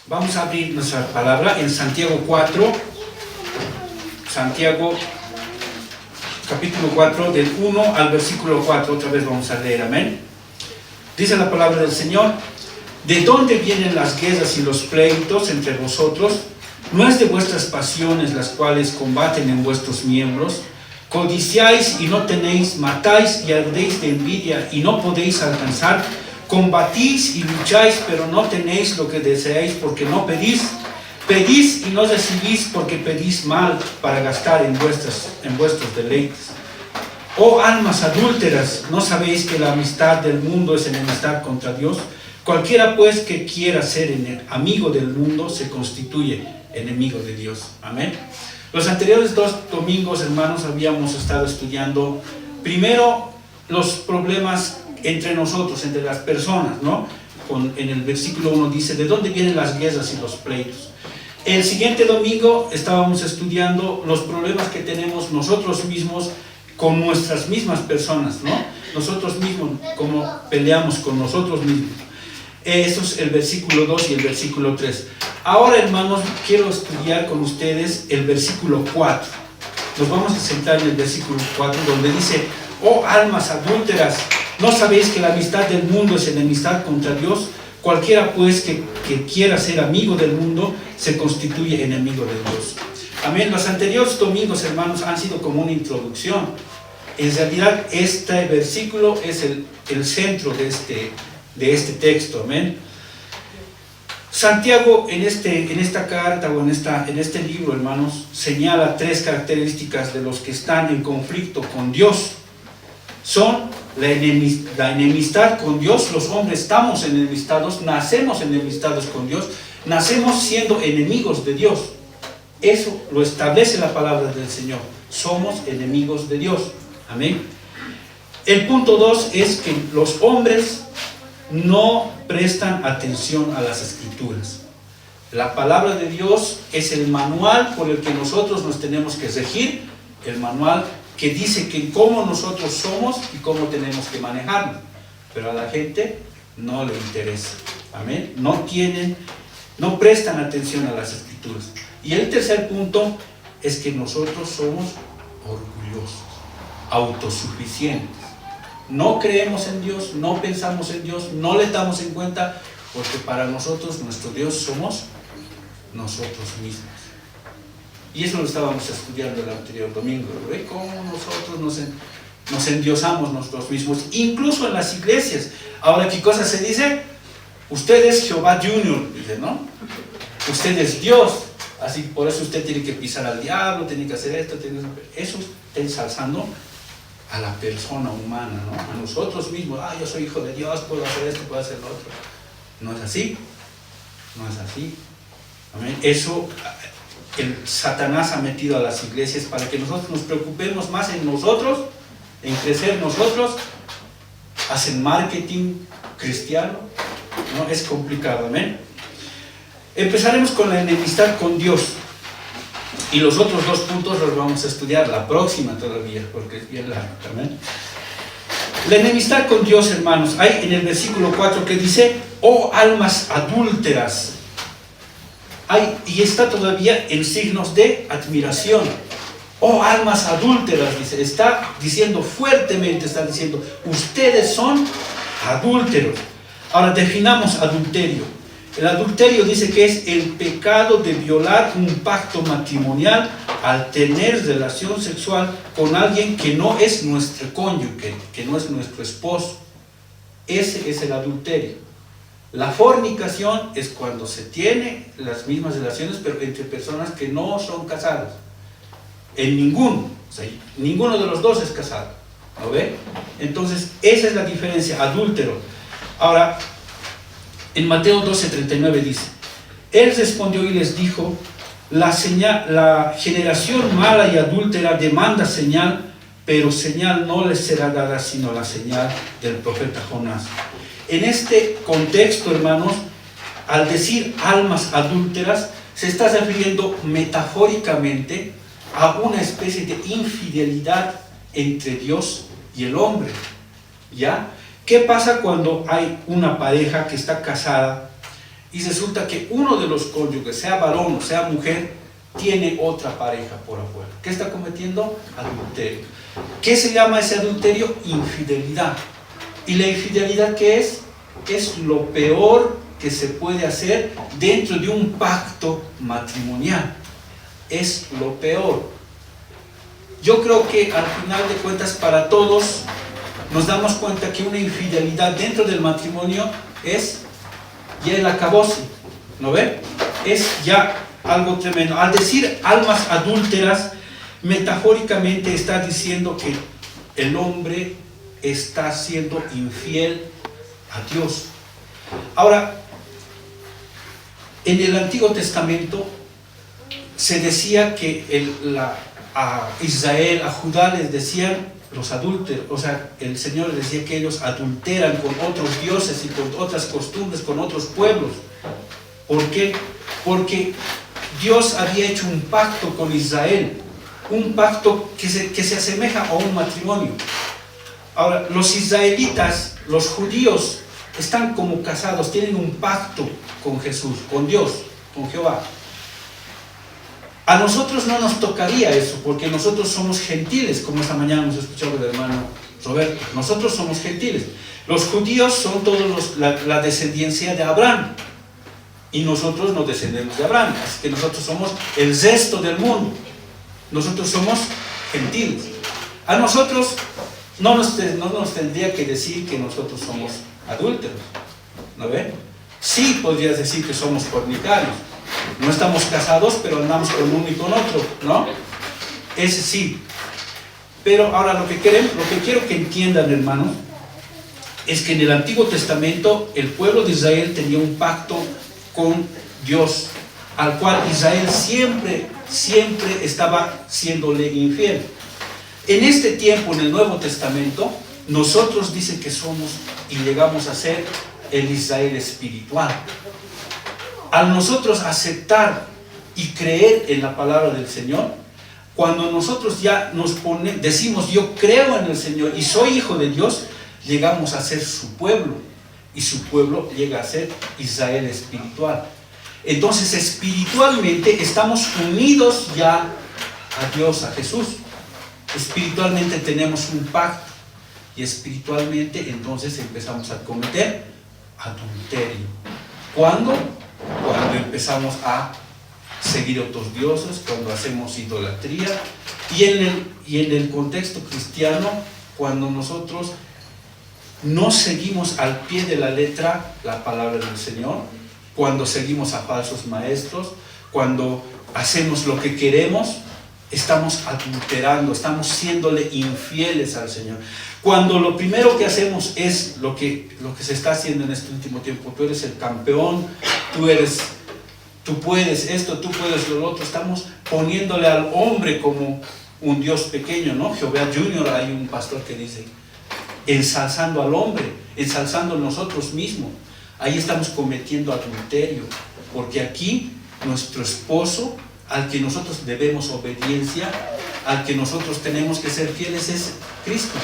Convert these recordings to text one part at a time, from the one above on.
Vamos a abrir nuestra palabra en Santiago 4, Santiago capítulo 4, del 1 al versículo 4, otra vez vamos a leer, amén. Dice la palabra del Señor: ¿de dónde vienen las guerras y los pleitos entre vosotros? ¿No es de vuestras pasiones las cuales combaten en vuestros miembros? Codiciáis y no tenéis, matáis y ardéis de envidia y no podéis alcanzar, combatís y lucháis, pero no tenéis lo que deseáis porque no pedís. Pedís y no recibís porque pedís mal para gastar en vuestros deleites. Oh almas adúlteras, ¿no sabéis que la amistad del mundo es enemistad contra Dios? Cualquiera pues que quiera ser amigo del mundo se constituye enemigo de Dios. Amén. Los anteriores 2 domingos, hermanos, habíamos estado estudiando primero los problemas entre nosotros, entre las personas, ¿no? En el versículo 1 dice: ¿de dónde vienen las guerras y los pleitos? El siguiente domingo estábamos estudiando los problemas que tenemos nosotros mismos con nuestras mismas personas, ¿no? Nosotros mismos, cómo peleamos con nosotros mismos. Eso es el versículo 2 y el versículo 3. Ahora, hermanos, quiero estudiar con ustedes el versículo 4. Nos vamos a centrar en el versículo 4, donde dice: oh almas adúlteras, ¿no sabéis que la amistad del mundo es enemistad contra Dios? Cualquiera pues que quiera ser amigo del mundo se constituye enemigo de Dios. Amén. Los anteriores domingos, hermanos, han sido como una introducción. En realidad, este versículo es el centro de este texto. Amén. Santiago en esta carta o en este libro, hermanos, señala 3 características de los que están en conflicto con Dios. Son la enemistad con Dios. Los hombres estamos enemistados, nacemos enemistados con Dios, nacemos siendo enemigos de Dios. Eso lo establece la palabra del Señor. Somos enemigos de Dios. Amén. El punto 2 es que los hombres no prestan atención a las Escrituras. La palabra de Dios es el manual por el que nosotros nos tenemos que regir, el manual que dice que cómo nosotros somos y cómo tenemos que manejarnos. Pero a la gente no le interesa. Amén. No prestan atención a las Escrituras. Y el tercer punto es que nosotros somos orgullosos, autosuficientes. No creemos en Dios, no pensamos en Dios, no le damos en cuenta, porque para nosotros, nuestro Dios somos nosotros mismos. Y eso lo estábamos estudiando el anterior domingo. ¿Ve cómo nosotros nos endiosamos nosotros mismos? Incluso en las iglesias. Ahora, ¿qué cosa se dice? Usted es Jehová Junior, dice, ¿no? Usted es Dios. Así, por eso usted tiene que pisar al diablo, tiene que hacer esto, eso está ensalzando a la persona humana, ¿no? A nosotros mismos. Yo soy hijo de Dios, puedo hacer esto, puedo hacer lo otro. No es así. No es así. Amén. Eso el Satanás ha metido a las iglesias para que nosotros nos preocupemos más en nosotros, en crecer nosotros. Hacen marketing cristiano, ¿no? Es complicado. Amén. Empezaremos con la enemistad con Dios. Y los otros 2 puntos los vamos a estudiar la próxima todavía, porque es bien largo también. La enemistad con Dios, hermanos, hay en el versículo 4 que dice: oh almas adúlteras. Y está todavía en signos de admiración. Oh almas adúlteras, dice, está diciendo fuertemente, está diciendo, ustedes son adúlteros. Ahora definamos adulterio. El adulterio dice que es el pecado de violar un pacto matrimonial al tener relación sexual con alguien que no es nuestro cónyuge, que no es nuestro esposo. Ese es el adulterio. La fornicación es cuando se tiene las mismas relaciones, pero entre personas que no son casadas. Ninguno de los dos es casado. ¿Lo ve? Entonces, esa es la diferencia, adúltero. Ahora, en Mateo 12:39 dice: él respondió y les dijo: la generación mala y adúltera demanda señal, pero señal no les será dada sino la señal del profeta Jonás. En este contexto, hermanos, al decir almas adúlteras, se está refiriendo metafóricamente a una especie de infidelidad entre Dios y el hombre. ¿Ya? ¿Qué pasa cuando hay una pareja que está casada y resulta que uno de los cónyuges, sea varón o sea mujer, tiene otra pareja por afuera. ¿Qué está cometiendo? Adulterio. ¿Qué se llama ese adulterio? Infidelidad. ¿Y la infidelidad qué es? Es lo peor que se puede hacer dentro de un pacto matrimonial. Es lo peor. Yo creo que al final de cuentas para todos nos damos cuenta que una infidelidad dentro del matrimonio es ya el acabose, ¿no ve? Es ya algo tremendo. Al decir almas adúlteras, metafóricamente está diciendo que el hombre está siendo infiel a Dios. Ahora, en el Antiguo Testamento se decía que a Israel, a Judá les decían los adúlteros, o sea, el Señor les decía que ellos adulteran con otros dioses y con otras costumbres, con otros pueblos. ¿Por qué? Porque Dios había hecho un pacto con Israel, un pacto que se asemeja a un matrimonio. Ahora, los israelitas, los judíos, están como casados, tienen un pacto con Jesús, con Dios, con Jehová. A nosotros no nos tocaría eso, porque nosotros somos gentiles, como esta mañana hemos escuchado del hermano Roberto. Nosotros somos gentiles. Los judíos son todos la descendencia de Abraham, y nosotros no descendemos de Abraham, así que nosotros somos el resto del mundo. Nosotros somos gentiles. A nosotros no nos tendría que decir que nosotros somos adúlteros, ¿no ve? Sí podrías decir que somos fornicarios. No estamos casados, pero andamos con uno y con otro, ¿no? Ese sí. Pero ahora lo que quiero que entiendan, hermanos, es que en el Antiguo Testamento el pueblo de Israel tenía un pacto con Dios, al cual Israel siempre estaba siéndole infiel. En este tiempo, en el Nuevo Testamento, nosotros dicen que somos y llegamos a ser el Israel espiritual. Al nosotros aceptar y creer en la palabra del Señor, cuando nosotros ya decimos yo creo en el Señor y soy hijo de Dios, llegamos a ser su pueblo, y su pueblo llega a ser Israel espiritual. Entonces espiritualmente estamos unidos ya a Dios, a Jesús. Espiritualmente tenemos un pacto, y espiritualmente entonces empezamos a cometer adulterio. ¿Cuándo? Cuando empezamos a seguir otros dioses, cuando hacemos idolatría, y en el contexto cristiano, cuando nosotros no seguimos al pie de la letra la palabra del Señor, cuando seguimos a falsos maestros, cuando hacemos lo que queremos, estamos adulterando, estamos siéndole infieles al Señor. Cuando lo primero que hacemos es lo que se está haciendo en este último tiempo, tú eres el campeón, tú puedes esto, tú puedes lo otro, estamos poniéndole al hombre como un Dios pequeño, ¿no? Jehová Junior, hay un pastor que dice, ensalzando al hombre, ensalzando nosotros mismos. Ahí estamos cometiendo adulterio, porque aquí nuestro esposo, al que nosotros debemos obediencia, al que nosotros tenemos que ser fieles, es Cristo.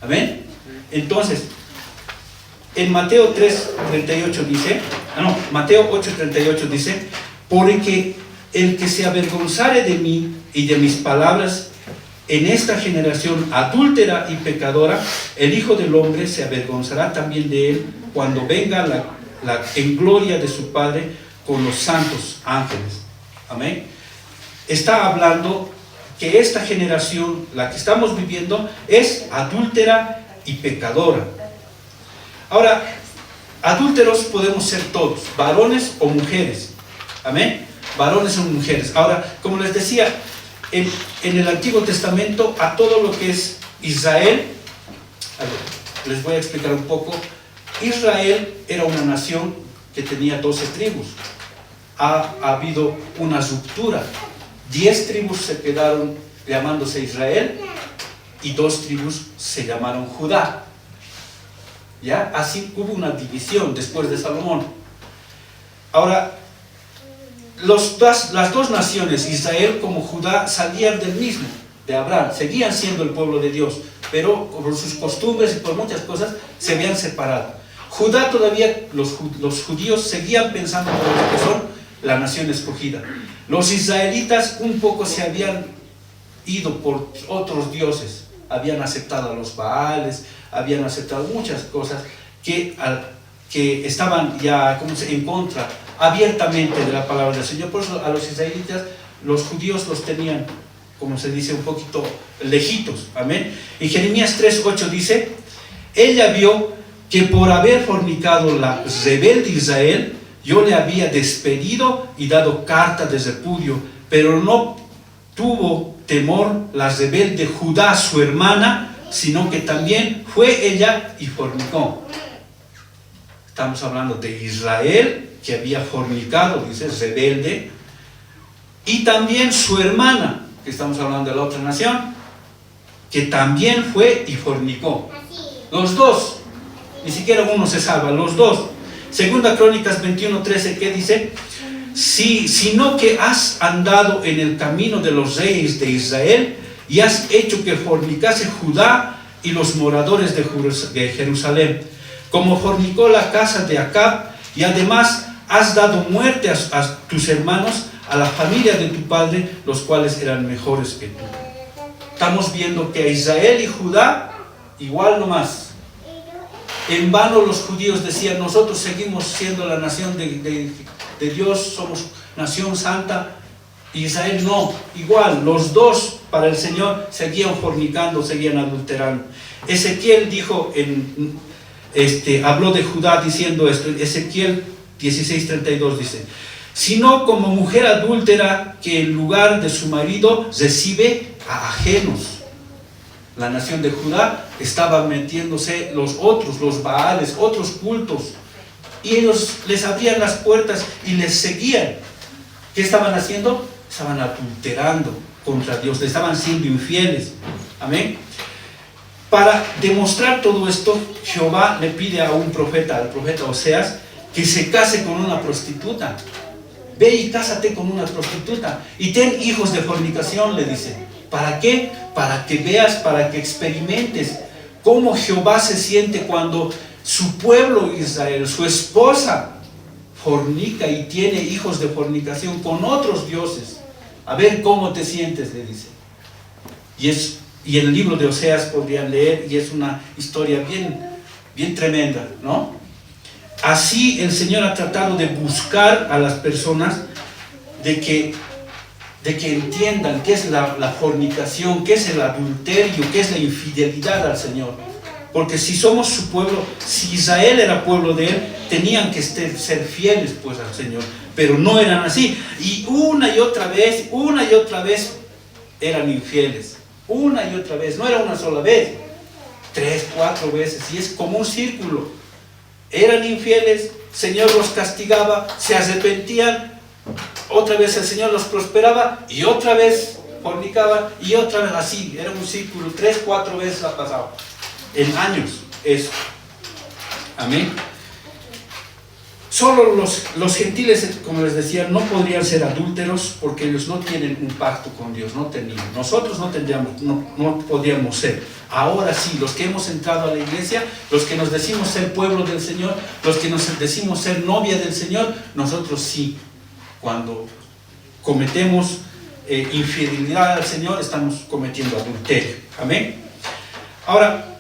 ¿Amén? Entonces, en Mateo 3:38 dice, Mateo 8:38 dice, porque el que se avergonzare de mí y de mis palabras en esta generación adúltera y pecadora, el Hijo del Hombre se avergonzará también de él cuando venga en gloria de su Padre con los santos ángeles. Amén. Está hablando que esta generación, la que estamos viviendo, es adúltera y pecadora. Ahora, adúlteros podemos ser todos, varones o mujeres. Amén. Varones o mujeres. Ahora, como les decía, en el Antiguo Testamento, a todo lo que es Israel, les voy a explicar un poco. Israel era una nación que tenía 12 tribus. Ha habido una ruptura. 10 tribus se quedaron llamándose Israel y 2 tribus se llamaron Judá. ¿Ya? Así hubo una división después de Salomón. Ahora, las dos naciones, Israel como Judá, salían del mismo, de Abraham, seguían siendo el pueblo de Dios, pero por sus costumbres y por muchas cosas se habían separado. Judá todavía, los judíos seguían pensando todavía que son la nación escogida. Los israelitas un poco se habían ido por otros dioses, habían aceptado a los Baales, habían aceptado muchas cosas que estaban ya en contra abiertamente de la palabra del Señor. Por eso a los israelitas, los judíos los tenían, como se dice, un poquito lejitos. Amén. En Jeremías 3:8 dice: ella vio que por haber fornicado la rebelde Israel, yo le había despedido y dado carta de repudio, pero no tuvo temor la rebelde Judá, su hermana, sino que también fue ella y fornicó. Estamos hablando de Israel, que había fornicado, dice, rebelde, y también su hermana, que estamos hablando de la otra nación, que también fue y fornicó. Los dos, ni siquiera uno se salva, los dos. Segunda Crónicas 21:13, ¿qué dice? Sino que has andado en el camino de los reyes de Israel y has hecho que fornicase Judá y los moradores de Jerusalén, como fornicó la casa de Acab, y además has dado muerte a tus hermanos, a la familia de tu padre, los cuales eran mejores que tú. Estamos viendo que a Israel y Judá, igual nomás. En vano los judíos decían: nosotros seguimos siendo la nación de Dios, somos nación santa. Israel no, igual, los dos para el Señor seguían fornicando, seguían adulterando. Ezequiel dijo, habló de Judá diciendo esto. Ezequiel 16:32 dice: sino como mujer adúltera que en lugar de su marido recibe a ajenos. La nación de Judá estaba metiéndose los Baales, otros cultos, y ellos les abrían las puertas y les seguían. ¿Qué estaban haciendo? Estaban adulterando contra Dios, le estaban siendo infieles. Amén. Para demostrar todo esto, Jehová le pide a un profeta, al profeta Oseas, que se case con una prostituta. Ve y cásate con una prostituta y ten hijos de fornicación, le dice. ¿Para qué? Para que veas, para que experimentes cómo Jehová se siente cuando su pueblo Israel, su esposa, fornica y tiene hijos de fornicación con otros dioses. A ver cómo te sientes, le dice. Y en el libro de Oseas podrían leer, y es una historia bien tremenda, ¿no? Así el Señor ha tratado de buscar a las personas de que entiendan qué es la fornicación, qué es el adulterio, qué es la infidelidad al Señor. Porque si somos su pueblo, si Israel era pueblo de Él, tenían que ser fieles pues al Señor, pero no eran así. Y una y otra vez eran infieles. Una y otra vez, no era una sola vez, 3, 4 veces, y es como un círculo. Eran infieles, el Señor los castigaba, se arrepentían, otra vez el Señor los prosperaba, y otra vez fornicaban, y otra vez así, era un círculo, 3, 4 veces ha pasado, en años, eso. Amén. Solo los gentiles, como les decía, no podrían ser adúlteros porque ellos no tienen un pacto con Dios, no tenían. Nosotros no podríamos ser. Ahora sí, los que hemos entrado a la iglesia, los que nos decimos ser pueblo del Señor, los que nos decimos ser novia del Señor, nosotros sí, cuando cometemos infidelidad al Señor, estamos cometiendo adulterio. Amén. Ahora,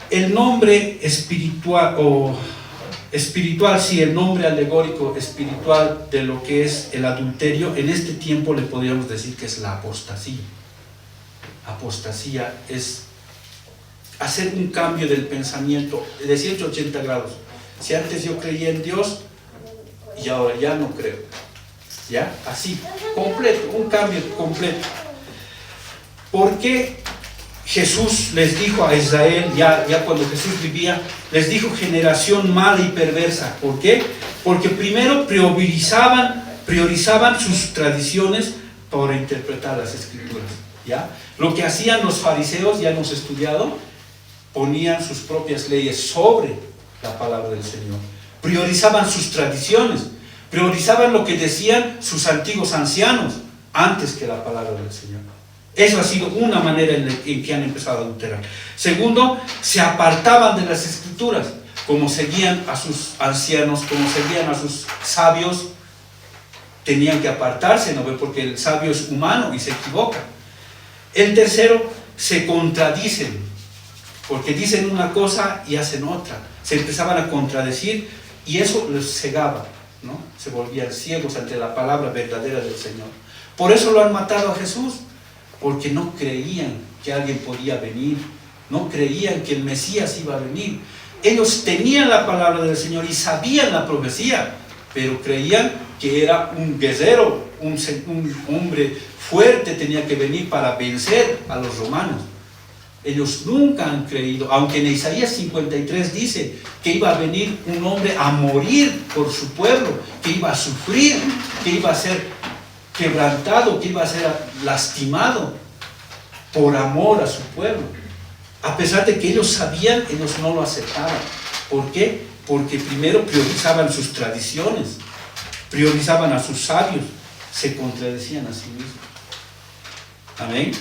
el nombre espiritual sí, el nombre alegórico espiritual de lo que es el adulterio, en este tiempo le podríamos decir que es la apostasía. Apostasía es hacer un cambio del pensamiento de 180 grados. Si antes yo creía en Dios y ahora ya no creo. ¿Ya? Así, completo, un cambio completo. ¿Por qué Jesús les dijo a Israel, ya cuando Jesús vivía, les dijo generación mala y perversa? ¿Por qué? Porque primero priorizaban sus tradiciones para interpretar las escrituras, ¿ya? Lo que hacían los fariseos, ya hemos estudiado, ponían sus propias leyes sobre la palabra del Señor. Priorizaban sus tradiciones, priorizaban lo que decían sus antiguos ancianos antes que la palabra del Señor. Eso ha sido una manera en que han empezado a adulterar. Segundo, se apartaban de las escrituras, como seguían a sus ancianos, como seguían a sus sabios, tenían que apartarse, ¿no? Porque el sabio es humano y se equivoca. El tercero, se contradicen, porque dicen una cosa y hacen otra. Se empezaban a contradecir y eso les cegaba, ¿no? Se volvían ciegos ante la palabra verdadera del Señor. Por eso lo han matado a Jesús, porque no creían que alguien podía venir, no creían que el Mesías iba a venir. Ellos tenían la palabra del Señor y sabían la profecía, pero creían que era un guerrero, un hombre fuerte tenía que venir para vencer a los romanos. Ellos nunca han creído, aunque en Isaías 53 dice que iba a venir un hombre a morir por su pueblo, que iba a sufrir, que iba a ser quebrantado, que iba a ser lastimado por amor a su pueblo. A pesar de que ellos sabían, ellos no lo aceptaban. ¿Por qué? Porque primero priorizaban sus tradiciones, priorizaban a sus sabios, se contradecían a sí mismos. Amén.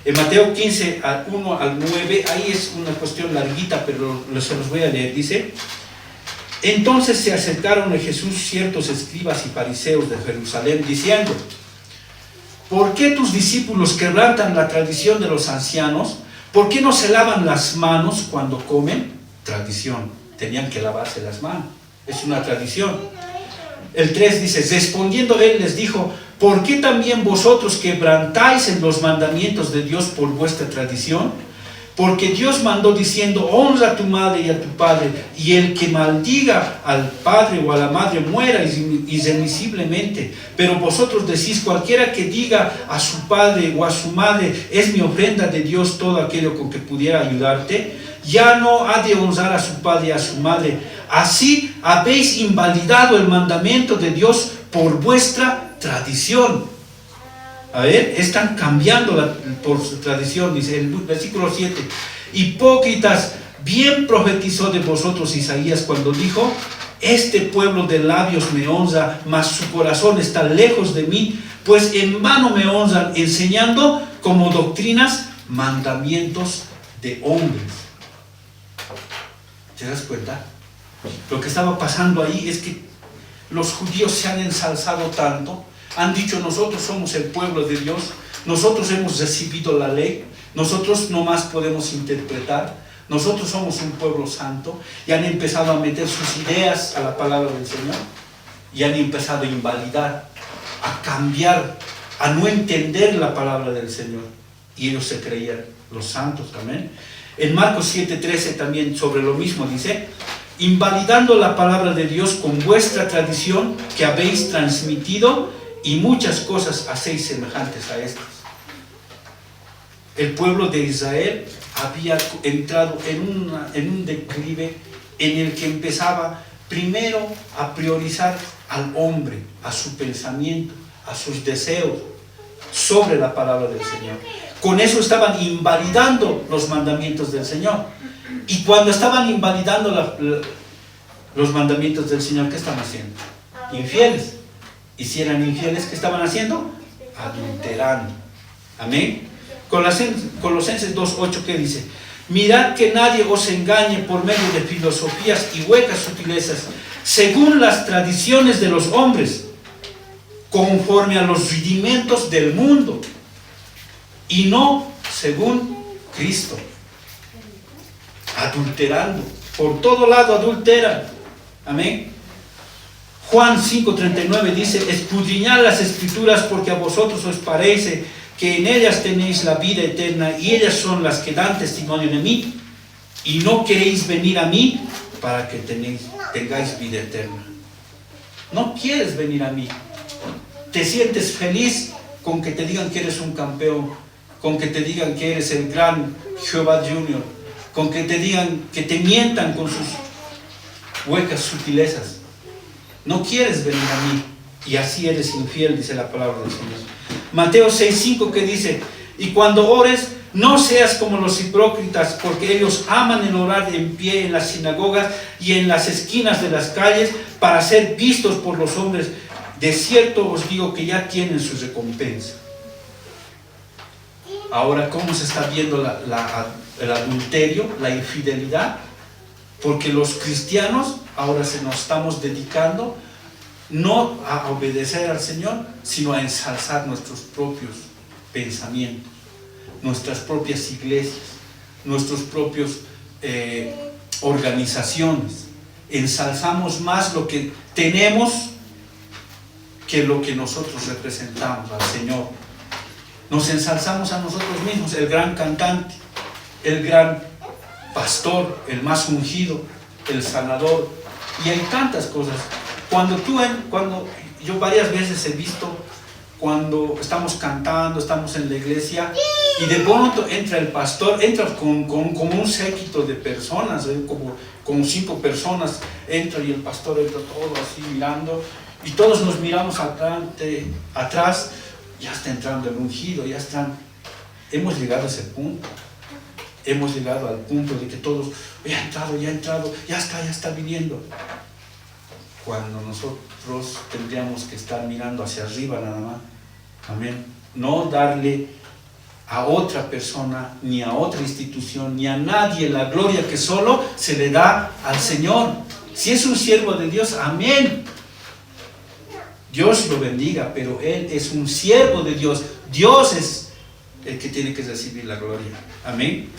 En Mateo 15, 1 al 9, ahí es una cuestión larguita, pero se los voy a leer. Dice: entonces se acercaron a Jesús ciertos escribas y fariseos de Jerusalén, diciendo: ¿por qué tus discípulos quebrantan la tradición de los ancianos? ¿Por qué no se lavan las manos cuando comen? Tradición, tenían que lavarse las manos, es una tradición. El 3 dice: respondiendo él les dijo: ¿por qué también vosotros quebrantáis en los mandamientos de Dios por vuestra tradición? Porque Dios mandó diciendo: honra a tu madre y a tu padre, y el que maldiga al padre o a la madre muera irremisiblemente. Pero vosotros decís: cualquiera que diga a su padre o a su madre, es mi ofrenda de Dios todo aquello con que pudiera ayudarte, ya no ha de honrar a su padre y a su madre. Así habéis invalidado el mandamiento de Dios por vuestra tradición. A ver, están cambiando por su tradición, dice el versículo 7. Hipócritas, bien profetizó de vosotros Isaías cuando dijo: este pueblo de labios me honra, mas su corazón está lejos de mí, pues en vano me honran, enseñando como doctrinas mandamientos de hombres. ¿Te das cuenta? Lo que estaba pasando ahí es que los judíos se han ensalzado tanto, han dicho: nosotros somos el pueblo de Dios, nosotros hemos recibido la ley, nosotros nomás podemos interpretar, nosotros somos un pueblo santo, y han empezado a meter sus ideas a la palabra del Señor, y han empezado a invalidar, a cambiar, a no entender la palabra del Señor, y ellos se creían los santos también. En Marcos 7:13 también sobre lo mismo dice: invalidando la palabra de Dios con vuestra tradición que habéis transmitido, y muchas cosas hacéis semejantes a estas. El pueblo de Israel había entrado en un declive en el que empezaba primero a priorizar al hombre, a su pensamiento, a sus deseos, sobre la palabra del Señor. Con eso estaban invalidando los mandamientos del Señor. Y cuando estaban invalidando los mandamientos del Señor, ¿qué estaban haciendo? Infieles. Y si eran infieles, ¿qué estaban haciendo? Adulterando. Amén. Colosenses 2:8, ¿qué dice? Mirad que nadie os engañe por medio de filosofías y huecas sutilezas, según las tradiciones de los hombres, conforme a los rudimentos del mundo, y no según Cristo. Adulterando, por todo lado adulteran. Amén. Juan 5:39 dice: escudriñad las escrituras, porque a vosotros os parece que en ellas tenéis la vida eterna, y ellas son las que dan testimonio de mí, y no queréis venir a mí para que tengáis vida eterna. No quieres venir a mí. Te sientes feliz con que te digan que eres un campeón, con que te digan que eres el gran Jehová Junior, con que te digan, que te mientan con sus huecas sutilezas. No quieres venir a mí, y así eres infiel, dice la palabra del Señor. Mateo 6:5, que dice: y cuando ores, no seas como los hipócritas, porque ellos aman el orar en pie en las sinagogas y en las esquinas de las calles, para ser vistos por los hombres. De cierto os digo que ya tienen su recompensa. Ahora, ¿cómo se está viendo el adulterio, la infidelidad? Porque los cristianos ahora nos estamos dedicando no a obedecer al Señor, sino a ensalzar nuestros propios pensamientos, nuestras propias iglesias, nuestros propios organizaciones. Ensalzamos más lo que tenemos que lo que nosotros representamos al Señor. Nos ensalzamos a nosotros mismos, el gran cantante, el gran pastor, el más ungido, el sanador, y hay tantas cosas. Cuando yo varias veces he visto, cuando estamos cantando, estamos en la iglesia, y de pronto entra el pastor, entra como un séquito de personas, como 5 personas, entra y el pastor entra todo así mirando, y todos nos miramos atrás, ya está entrando el ungido, hemos llegado a ese punto. Hemos llegado al punto de que todos, ya ha entrado, ya está viniendo. Cuando nosotros tendríamos que estar mirando hacia arriba nada más. Amén. No darle a otra persona, ni a otra institución, ni a nadie la gloria que solo se le da al Señor. Si es un siervo de Dios, amén. Dios lo bendiga, pero Él es un siervo de Dios. Dios es el que tiene que recibir la gloria. Amén.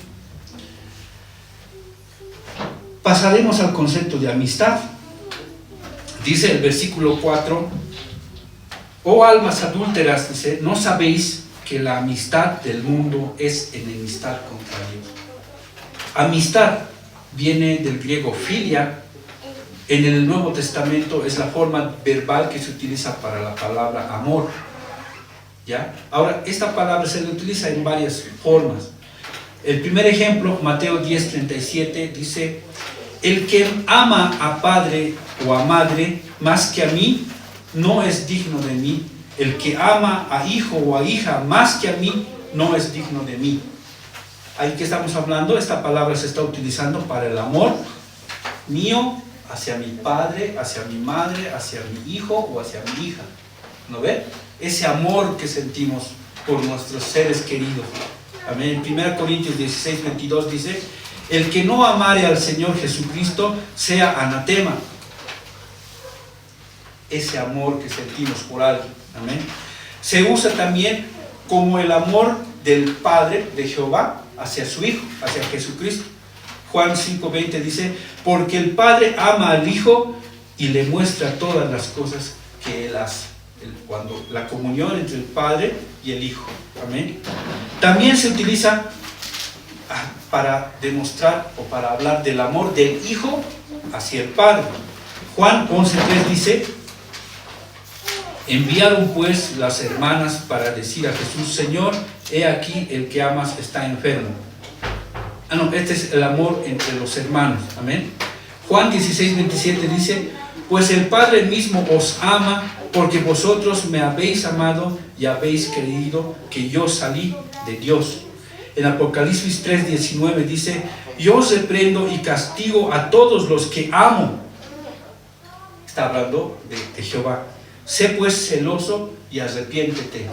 Pasaremos al concepto de amistad. Dice el versículo 4: oh almas adúlteras, dice, ¿no sabéis que la amistad del mundo es enemistad contra Dios? Amistad viene del griego filia. En el Nuevo Testamento es la forma verbal que se utiliza para la palabra amor. ¿Ya? Ahora, esta palabra se le utiliza en varias formas. El primer ejemplo, Mateo 10:37, dice: el que ama a padre o a madre más que a mí, no es digno de mí. El que ama a hijo o a hija más que a mí, no es digno de mí. Ahí que estamos hablando, esta palabra se está utilizando para el amor mío hacia mi padre, hacia mi madre, hacia mi hijo o hacia mi hija. ¿No ve? Ese amor que sentimos por nuestros seres queridos. Amén. En 1 Corintios 16:22 dice: el que no amare al Señor Jesucristo sea anatema. Ese amor que sentimos por alguien. Amén. Se usa también como el amor del Padre de Jehová hacia su Hijo, hacia Jesucristo. Juan 5:20 dice: porque el Padre ama al Hijo y le muestra todas las cosas que Él hace. Cuando la comunión entre el Padre y el Hijo. Amén. También se utiliza para demostrar o para hablar del amor del Hijo hacia el Padre. Juan 11:3 dice: enviaron pues las hermanas para decir a Jesús: Señor, he aquí el que amas está enfermo. Este es el amor entre los hermanos. Amén. Juan 16:27 dice: pues el Padre mismo os ama, porque vosotros me habéis amado y habéis creído que yo salí de Dios. En Apocalipsis 3:19 dice: yo os reprendo y castigo a todos los que amo. Está hablando de Jehová. Sé pues celoso y arrepiéntete.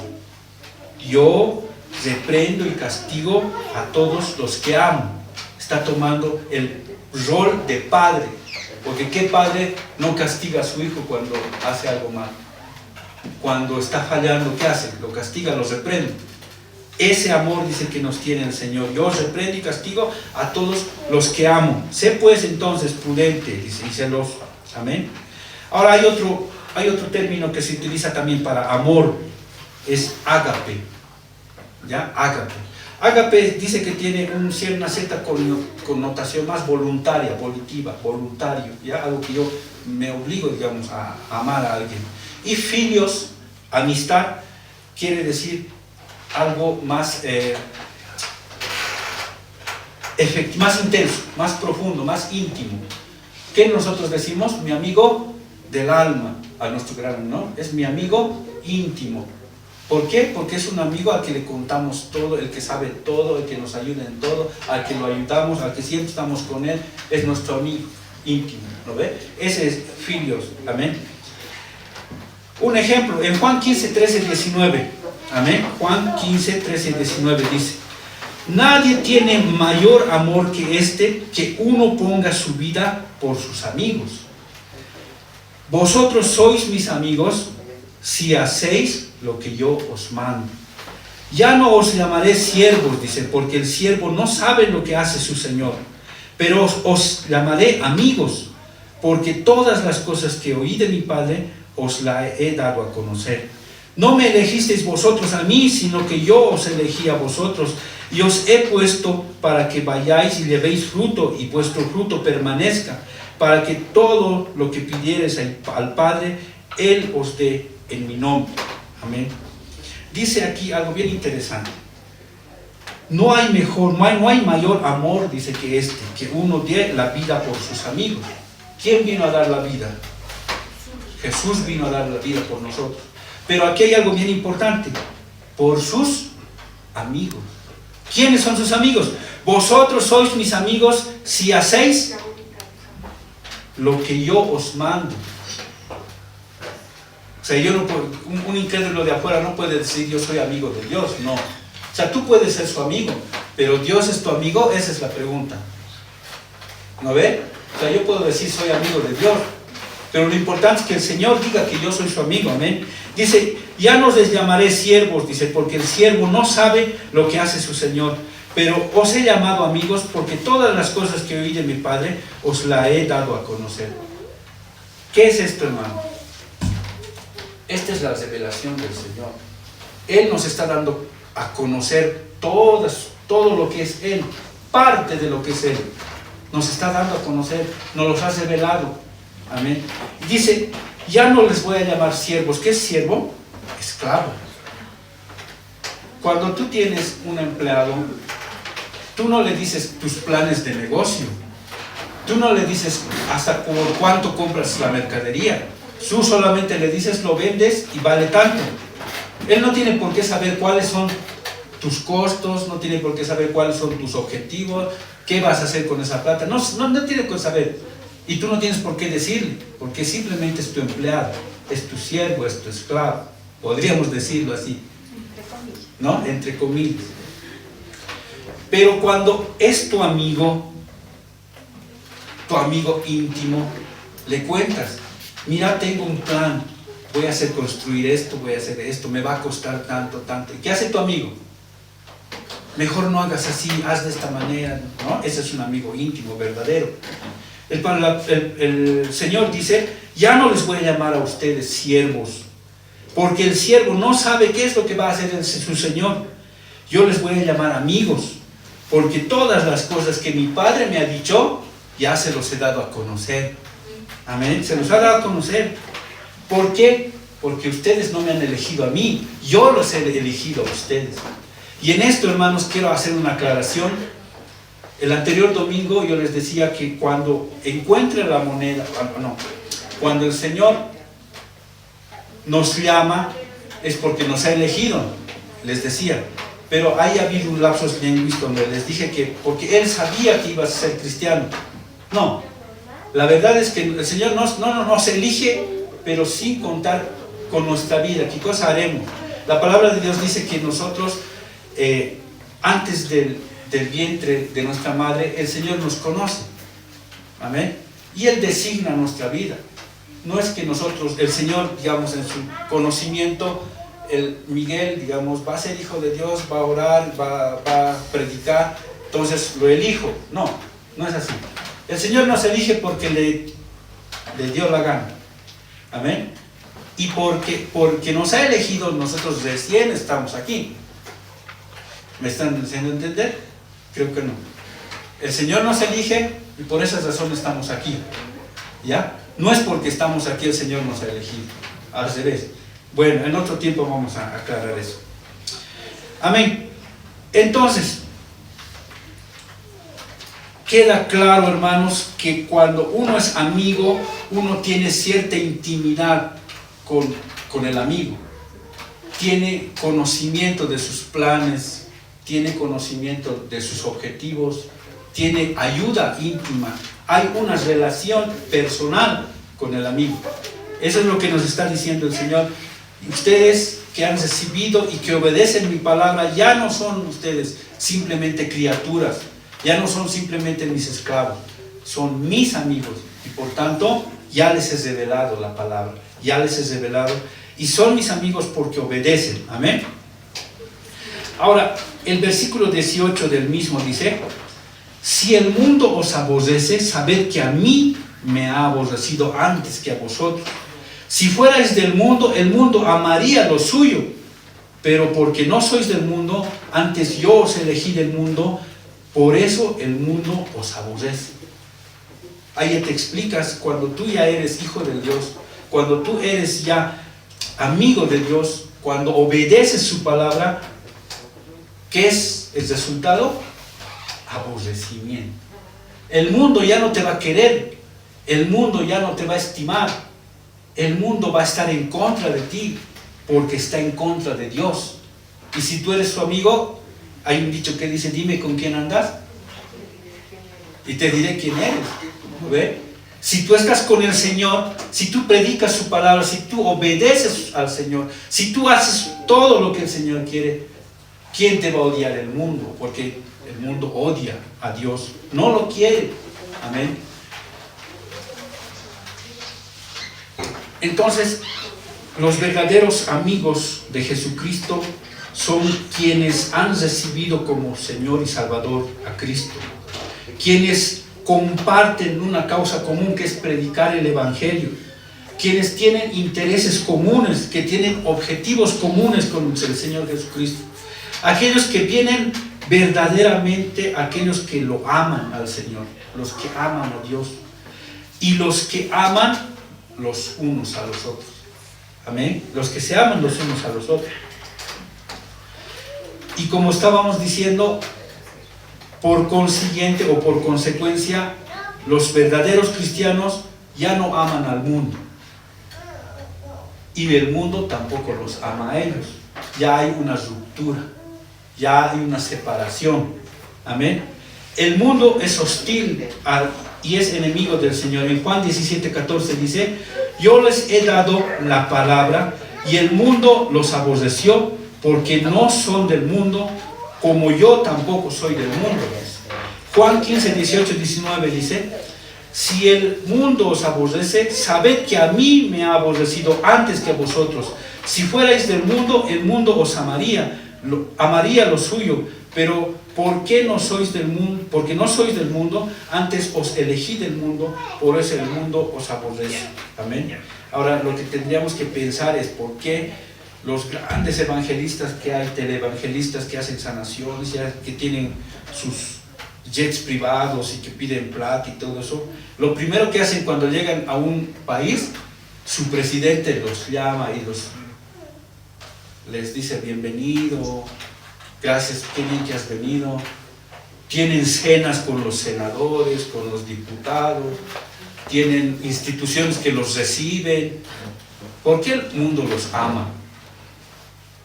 Yo reprendo y castigo a todos los que amo. Está tomando el rol de padre. Porque ¿qué padre no castiga a su hijo cuando hace algo mal? Cuando está fallando, ¿qué hace? Lo castiga, lo reprende. Ese amor dice que nos tiene el Señor. Yo reprendo y castigo a todos los que amo. Sé pues entonces prudente, dice, y celoso. Amén. Ahora hay otro término que se utiliza también para amor. Es ágape. ¿Ya? Ágape. Ágape dice que tiene una cierta connotación más voluntaria, volitiva, voluntario. ¿Ya? Algo que yo me obligo, digamos, a amar a alguien. Y filios, amistad, quiere decir algo más más intenso, más profundo, más íntimo. ¿Qué nosotros decimos? Mi amigo del alma, a nuestro gran, ¿no? Es mi amigo íntimo. ¿Por qué? Porque es un amigo al que le contamos todo, el que sabe todo, el que nos ayuda en todo, al que lo ayudamos, al que siempre estamos con él, es nuestro amigo íntimo, ¿lo ve? Ese es filios, amén. Un ejemplo, en Juan 15, 13, 19, Amén. Juan 15, 13 y 19 dice: nadie tiene mayor amor que este, que uno ponga su vida por sus amigos. Vosotros sois mis amigos si hacéis lo que yo os mando. Ya no os llamaré siervos, dice, porque el siervo no sabe lo que hace su Señor, pero os llamaré amigos, porque todas las cosas que oí de mi Padre os las he dado a conocer. No me elegisteis vosotros a mí, sino que yo os elegí a vosotros, y os he puesto para que vayáis y llevéis fruto, y vuestro fruto permanezca, para que todo lo que pidiereis al Padre, Él os dé en mi nombre. Amén. Dice aquí algo bien interesante. No hay mayor amor, dice, que este, que uno dé la vida por sus amigos. ¿Quién vino a dar la vida? Jesús vino a dar la vida por nosotros. Pero aquí hay algo bien importante: por sus amigos. ¿Quiénes son sus amigos? Vosotros sois mis amigos si hacéis lo que yo os mando. O sea, yo no puedo, un incrédulo de afuera no puede decir yo soy amigo de Dios, no. O sea, tú puedes ser su amigo, pero ¿Dios es tu amigo? Esa es la pregunta. ¿No ve? O sea, yo puedo decir soy amigo de Dios, pero lo importante es que el Señor diga que yo soy su amigo, amén. Dice, ya no les llamaré siervos, dice, porque el siervo no sabe lo que hace su Señor, pero os he llamado amigos, porque todas las cosas que oí de mi Padre os las he dado a conocer. ¿Qué es esto, hermano? Esta es la revelación del Señor. Él nos está dando a conocer todo lo que es Él, parte de lo que es Él. Nos está dando a conocer, nos los ha revelado. Amén. Dice, ya no les voy a llamar siervos. ¿Qué es siervo? Esclavo. Cuando tú tienes un empleado, tú no le dices tus planes de negocio. Tú no le dices hasta por cuánto compras la mercadería. Tú solamente le dices lo vendes y vale tanto. Él no tiene por qué saber cuáles son tus costos, no tiene por qué saber cuáles son tus objetivos, qué vas a hacer con esa plata. No tiene que saber. Y tú no tienes por qué decirle, porque simplemente es tu empleado, es tu siervo, es tu esclavo. Podríamos decirlo así, ¿no? Entre comillas. Pero cuando es tu amigo íntimo, le cuentas: mira, tengo un plan, voy a hacer construir esto, voy a hacer esto, me va a costar tanto, tanto. ¿Y qué hace tu amigo? Mejor no hagas así, haz de esta manera, ¿no? Ese es un amigo íntimo, verdadero. El Señor dice, ya no les voy a llamar a ustedes siervos, porque el siervo no sabe qué es lo que va a hacer su Señor. Yo les voy a llamar amigos, porque todas las cosas que mi Padre me ha dicho, ya se los he dado a conocer. Amén, se los ha dado a conocer. ¿Por qué? Porque ustedes no me han elegido a mí, yo los he elegido a ustedes. Y en esto, hermanos, quiero hacer una aclaración. El anterior domingo yo les decía que cuando encuentre la moneda, cuando el Señor nos llama, es porque nos ha elegido, les decía. Pero ahí ha habido un lapsus linguis donde les dije que porque Él sabía que ibas a ser cristiano. No, la verdad es que el Señor nos elige, pero sin contar con nuestra vida. ¿Qué cosa haremos? La palabra de Dios dice que nosotros, antes del vientre de nuestra madre, el Señor nos conoce. Amén. Y Él designa nuestra vida. No es que nosotros, el Señor, digamos, en su conocimiento, el Miguel, digamos, va a ser hijo de Dios, va a orar, va a predicar, entonces lo elijo. No, no es así. El Señor nos elige porque le dio la gana. Amén. Y porque nos ha elegido, nosotros recién estamos aquí. ¿Me están haciendo entender? Creo que no. El Señor nos elige y por esa razón estamos aquí. ¿Ya? No es porque estamos aquí el Señor nos ha elegido. Al revés. Bueno, en otro tiempo vamos a aclarar eso. Amén. Entonces, queda claro, hermanos, que cuando uno es amigo, uno tiene cierta intimidad con el amigo. Tiene conocimiento de sus planes, tiene conocimiento de sus objetivos, tiene ayuda íntima, hay una relación personal con el amigo. Eso es lo que nos está diciendo el Señor. Ustedes que han recibido y que obedecen mi palabra, ya no son ustedes simplemente criaturas, ya no son simplemente mis esclavos, son mis amigos, y por tanto ya les he revelado la palabra, ya les he revelado, y son mis amigos porque obedecen. Amén. Ahora, el versículo 18 del mismo dice: si el mundo os aborrece, sabed que a mí me ha aborrecido antes que a vosotros. Si fuerais del mundo, el mundo amaría lo suyo, pero porque no sois del mundo, antes yo os elegí del mundo, por eso el mundo os aborrece. Ahí ya te explicas, cuando tú ya eres hijo de Dios, cuando tú eres ya amigo de Dios, cuando obedeces su palabra, ¿qué es el resultado? Aborrecimiento. El mundo ya no te va a querer, el mundo ya no te va a estimar, el mundo va a estar en contra de ti, porque está en contra de Dios. Y si tú eres su amigo, hay un dicho que dice: dime con quién andas y te diré quién eres. ¿Ve? Si tú estás con el Señor, si tú predicas su palabra, si tú obedeces al Señor, si tú haces todo lo que el Señor quiere, ¿quién te va a odiar? El mundo, porque el mundo odia a Dios, no lo quiere. Amén. Entonces, los verdaderos amigos de Jesucristo son quienes han recibido como Señor y Salvador a Cristo, quienes comparten una causa común, que es predicar el Evangelio, quienes tienen intereses comunes, que tienen objetivos comunes con el Señor Jesucristo, aquellos que vienen verdaderamente, aquellos que lo aman al Señor, los que aman a Dios, y los que aman los unos a los otros. Amén. Los que se aman los unos a los otros. Y como estábamos diciendo, por consiguiente o por consecuencia, los verdaderos cristianos ya no aman al mundo, y el mundo tampoco los ama a ellos. Ya hay una ruptura, ya hay una separación. Amén. El mundo es hostil y es enemigo del Señor. En Juan 17:14 dice: yo les he dado la palabra y el mundo los aborreció, porque no son del mundo, como yo tampoco soy del mundo. Juan 15:18-19 dice: si el mundo os aborrece, sabed que a mí me ha aborrecido antes que a vosotros. Si fuerais del mundo, el mundo os amaría lo suyo, pero porque no sois del mundo, antes os elegí del mundo, por eso el mundo os aborrece. Amén. Ahora, lo que tendríamos que pensar es por qué los grandes evangelistas que hay, televangelistas que hacen sanaciones, que tienen sus jets privados y que piden plata y todo eso, lo primero que hacen cuando llegan a un país, su presidente los llama y les dice: bienvenido, gracias, qué bien que has venido. Tienen cenas con los senadores, con los diputados, tienen instituciones que los reciben. ¿Por qué el mundo los ama?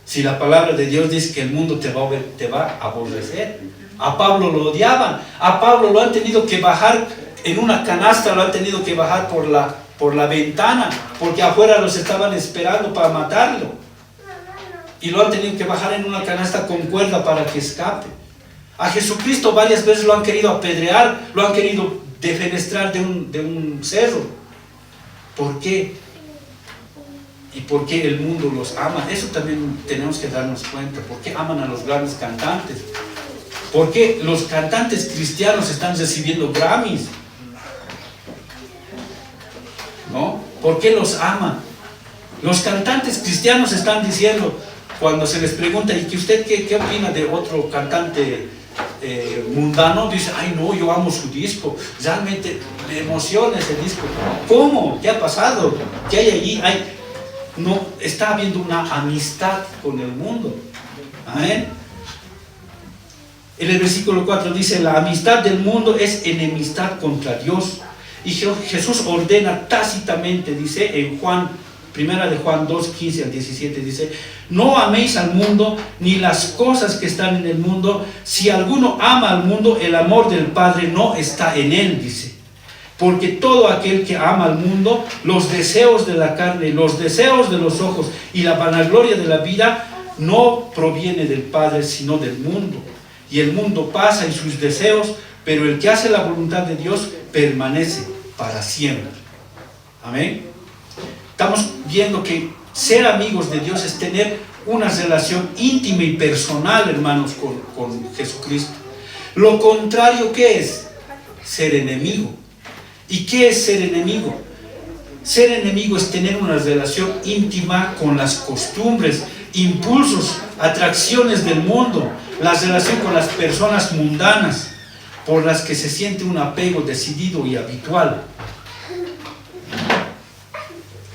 Si la palabra de Dios dice que el mundo te va a aborrecer. A Pablo lo odiaban, a Pablo lo han tenido que bajar en una canasta, lo han tenido que bajar por la ventana, porque afuera los estaban esperando para matarlo, y lo han tenido que bajar en una canasta con cuerda para que escape. A Jesucristo varias veces lo han querido apedrear, lo han querido defenestrar de un cerro. ¿Por qué? ¿Y por qué el mundo los ama? Eso también tenemos que darnos cuenta. ¿Por qué aman a los grandes cantantes? ¿Por qué los cantantes cristianos están recibiendo Grammys? ¿No? ¿Por qué los aman? Los cantantes cristianos están diciendo, cuando se les pregunta: ¿y que usted qué opina de otro cantante mundano? Dice: ay no, yo amo su disco, realmente me emociona ese disco. ¿Cómo? ¿Qué ha pasado? ¿Qué hay allí? No, está habiendo una amistad con el mundo. Amén. En el versículo 4 dice: la amistad del mundo es enemistad contra Dios. Y Jesús ordena tácitamente, dice en Primera de Juan 2:15-17, dice: no améis al mundo ni las cosas que están en el mundo. Si alguno ama al mundo, el amor del Padre no está en él, dice. Porque todo aquel que ama al mundo, los deseos de la carne, los deseos de los ojos y la vanagloria de la vida, no proviene del Padre, sino del mundo. Y el mundo pasa y sus deseos, pero el que hace la voluntad de Dios permanece para siempre. Amén. Estamos viendo que ser amigos de Dios es tener una relación íntima y personal, hermanos, con Jesucristo. Lo contrario, ¿qué es? Ser enemigo. ¿Y qué es ser enemigo? Ser enemigo es tener una relación íntima con las costumbres, impulsos, atracciones del mundo, la relación con las personas mundanas, por las que se siente un apego decidido y habitual.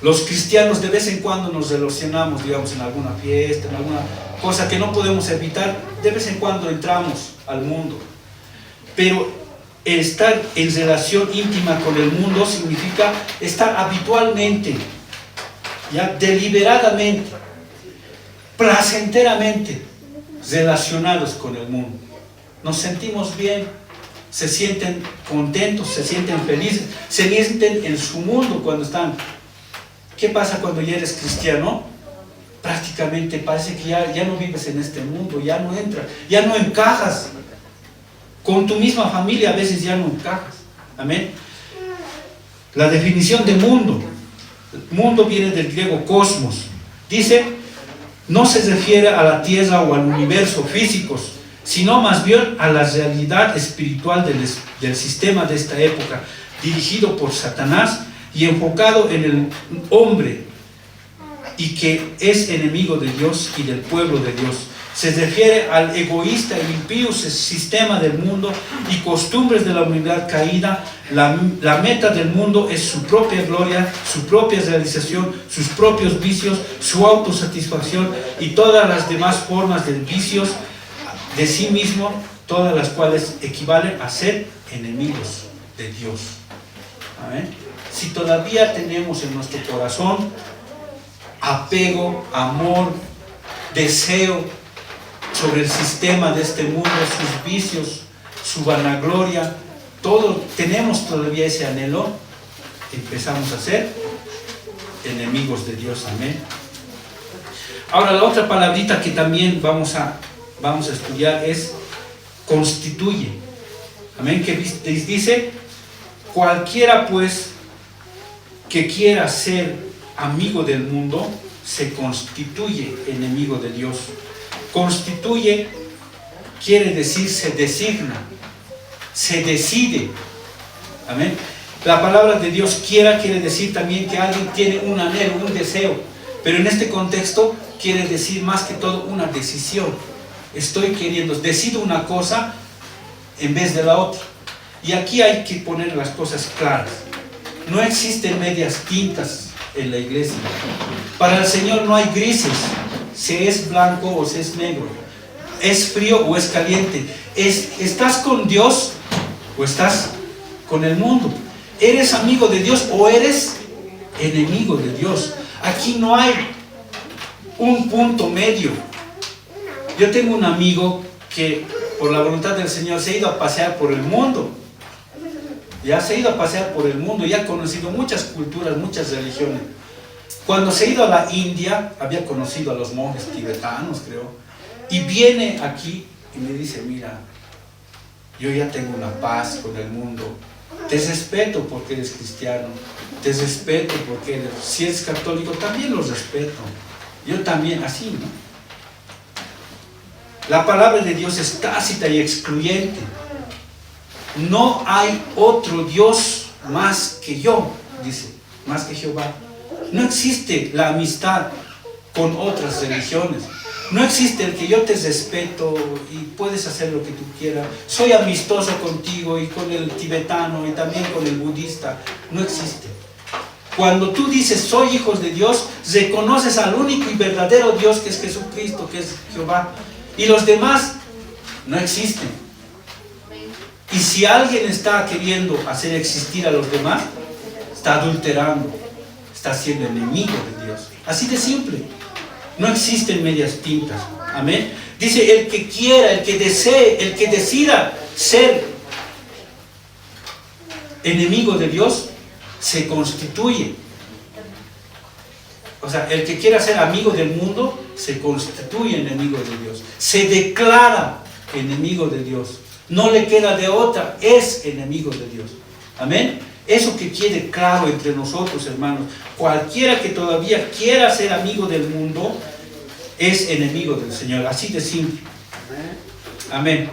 Los cristianos de vez en cuando nos relacionamos, digamos, en alguna fiesta, en alguna cosa que no podemos evitar, de vez en cuando entramos al mundo. Pero estar en relación íntima con el mundo significa estar habitualmente, ya deliberadamente, placenteramente relacionados con el mundo. Nos sentimos bien, se sienten contentos, se sienten felices, se sienten en su mundo cuando están. ¿Qué pasa cuando ya eres cristiano? Prácticamente parece que ya no vives en este mundo, ya no entras, ya no encajas. Con tu misma familia a veces ya no encajas. Amén. La definición de mundo. Mundo viene del griego cosmos. Dice, no se refiere a la tierra o al universo físicos, sino más bien a la realidad espiritual del sistema de esta época, dirigido por Satanás y enfocado en el hombre, y que es enemigo de Dios y del pueblo de Dios. Se refiere al egoísta e impío sistema del mundo y costumbres de la humanidad caída. La meta del mundo es su propia gloria, su propia realización, sus propios vicios, su autosatisfacción y todas las demás formas de vicios de sí mismo, todas las cuales equivalen a ser enemigos de Dios. ¿Amén? Si todavía tenemos en nuestro corazón apego, amor, deseo sobre el sistema de este mundo, sus vicios, su vanagloria, todo, tenemos todavía ese anhelo, empezamos a ser enemigos de Dios. Amén. Ahora, la otra palabrita que también vamos a estudiar es constituye. Amén, que dice, cualquiera pues que quiera ser amigo del mundo, se constituye enemigo de Dios. Constituye quiere decir se designa, se decide. Amén. La palabra de Dios quiere decir también que alguien tiene un anhelo, un deseo, pero en este contexto quiere decir más que todo una decisión. Estoy queriendo, decido una cosa en vez de la otra. Y aquí hay que poner las cosas claras. No existen medias tintas en la iglesia. Para el Señor no hay grises, si es blanco o si es negro, es frío o es caliente, estás con Dios o estás con el mundo, eres amigo de Dios o eres enemigo de Dios. Aquí no hay un punto medio. Yo tengo un amigo que por la voluntad del Señor se ha ido a pasear por el mundo. Ya se ha ido a pasear por el mundo y ha conocido muchas culturas, muchas religiones. Cuando se ha ido a la India, había conocido a los monjes tibetanos, creo, y viene aquí y me dice, mira, yo ya tengo una paz con el mundo, te respeto porque eres cristiano, te respeto porque si eres católico también los respeto, yo también, así, ¿no? La palabra de Dios es tácita y excluyente. No hay otro Dios más que yo, dice, más que Jehová. No existe la amistad con otras religiones. No existe el que yo te respeto y puedes hacer lo que tú quieras. Soy amistoso contigo y con el tibetano y también con el budista. No existe. Cuando tú dices soy hijos de Dios, reconoces al único y verdadero Dios que es Jesucristo, que es Jehová. Y los demás no existen. Y si alguien está queriendo hacer existir a los demás, está adulterando, está siendo enemigo de Dios. Así de simple. No existen medias tintas. Amén. Dice, el que quiera, el que desee, el que decida ser enemigo de Dios se constituye. O sea, el que quiera ser amigo del mundo se constituye enemigo de Dios. Se declara enemigo de Dios. No le queda de otra, es enemigo de Dios. Amén. Eso que quede claro entre nosotros, hermanos. Cualquiera que todavía quiera ser amigo del mundo es enemigo del Señor. Así de simple. Amén.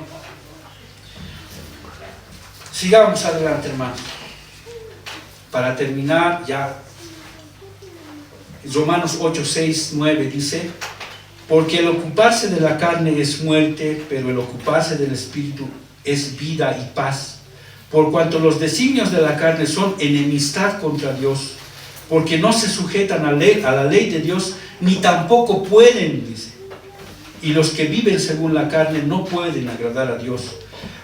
Sigamos adelante, hermanos. Para terminar, ya Romanos 8, 6, 9 dice: porque el ocuparse de la carne es muerte, pero el ocuparse del Espíritu es vida y paz. Por cuanto los designios de la carne son enemistad contra Dios, porque no se sujetan a la ley de Dios, ni tampoco pueden, dice. Y los que viven según la carne no pueden agradar a Dios.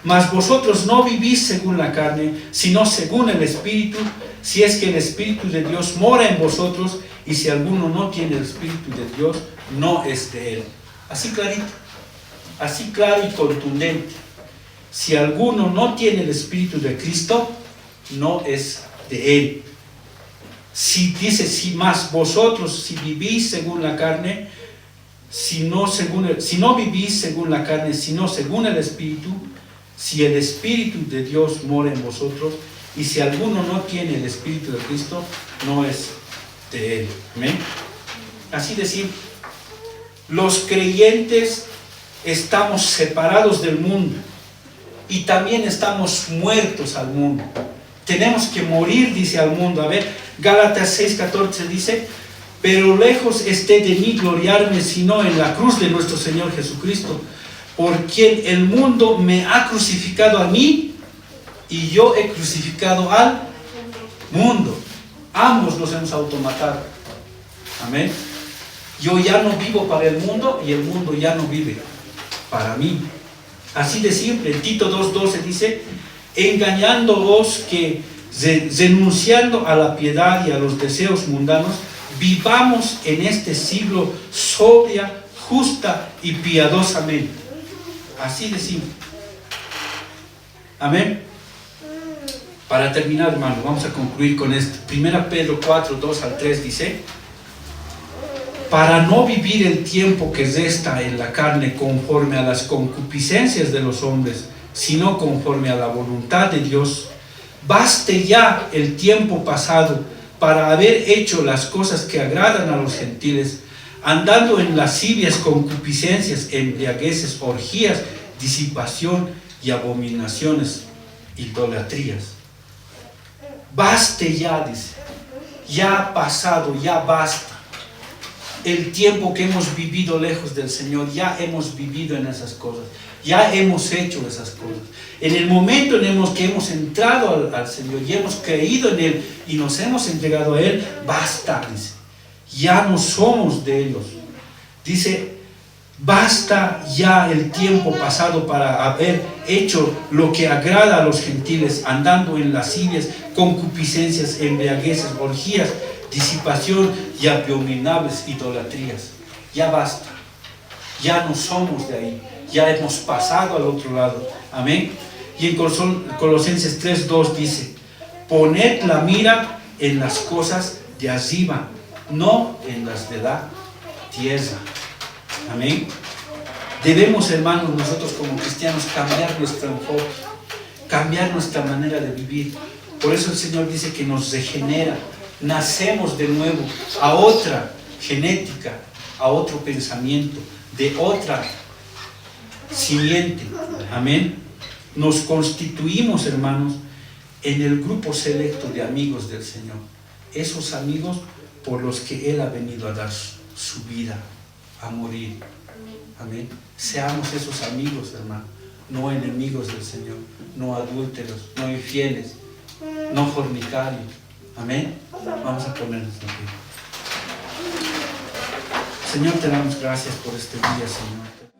Mas vosotros no vivís según la carne, sino según el Espíritu, si es que el Espíritu de Dios mora en vosotros, y si alguno no tiene el Espíritu de Dios, no es de él. Así clarito, así claro y contundente. Si alguno no tiene el Espíritu de Cristo, no es de él. Si dice, si más vosotros, si vivís según la carne, si no vivís según la carne, sino según el Espíritu, si el Espíritu de Dios mora en vosotros, y si alguno no tiene el Espíritu de Cristo, no es de él. ¿Amén? Así de simple. Los creyentes estamos separados del mundo y también estamos muertos al mundo. Tenemos que morir, dice, al mundo. A ver, Gálatas 6:14 dice: pero lejos esté de mí gloriarme, sino en la cruz de nuestro Señor Jesucristo, por quien el mundo me ha crucificado a mí y yo he crucificado al mundo. Ambos nos hemos automatado. Amén. Yo ya no vivo para el mundo y el mundo ya no vive para mí. Así de simple. Tito 2:12 dice: engañándoos que renunciando a la piedad y a los deseos mundanos, vivamos en este siglo sobria, justa y piadosamente. Así de simple. Amén. Para terminar, hermano, vamos a concluir con esto. 1 Pedro 4, 2 al 3 dice: para no vivir el tiempo que resta en la carne conforme a las concupiscencias de los hombres, sino conforme a la voluntad de Dios, baste ya el tiempo pasado para haber hecho las cosas que agradan a los gentiles, andando en lascivias concupiscencias, embriagueces, orgías, disipación y abominaciones, idolatrías. Baste ya, dice. Ya ha pasado, ya basta. El tiempo que hemos vivido lejos del Señor, ya hemos vivido en esas cosas, ya hemos hecho esas cosas. En el momento en el que hemos entrado al Señor y hemos creído en Él y nos hemos entregado a Él, basta, dice. Ya no somos de ellos. Dice: basta ya el tiempo pasado para haber hecho lo que agrada a los gentiles, andando en lascivias, concupiscencias, embriagueces, orgías, disipación y abominables idolatrías. Ya basta. Ya no somos de ahí. Ya hemos pasado al otro lado. Amén. Y en Colosenses 3:2 dice: poned la mira en las cosas de arriba, no en las de la tierra. Amén. Debemos, hermanos, nosotros como cristianos cambiar nuestro enfoque, cambiar nuestra manera de vivir. Por eso el Señor dice que nos regenera. Nacemos de nuevo a otra genética, a otro pensamiento, de otra simiente. Amén. Nos constituimos, hermanos, en el grupo selecto de amigos del Señor. Esos amigos por los que Él ha venido a dar su vida, a morir. Amén. Seamos esos amigos, hermano, no enemigos del Señor, no adúlteros, no infieles, no fornicarios. Amén. Vamos a ponernos de pie. Señor, te damos gracias por este día, Señor.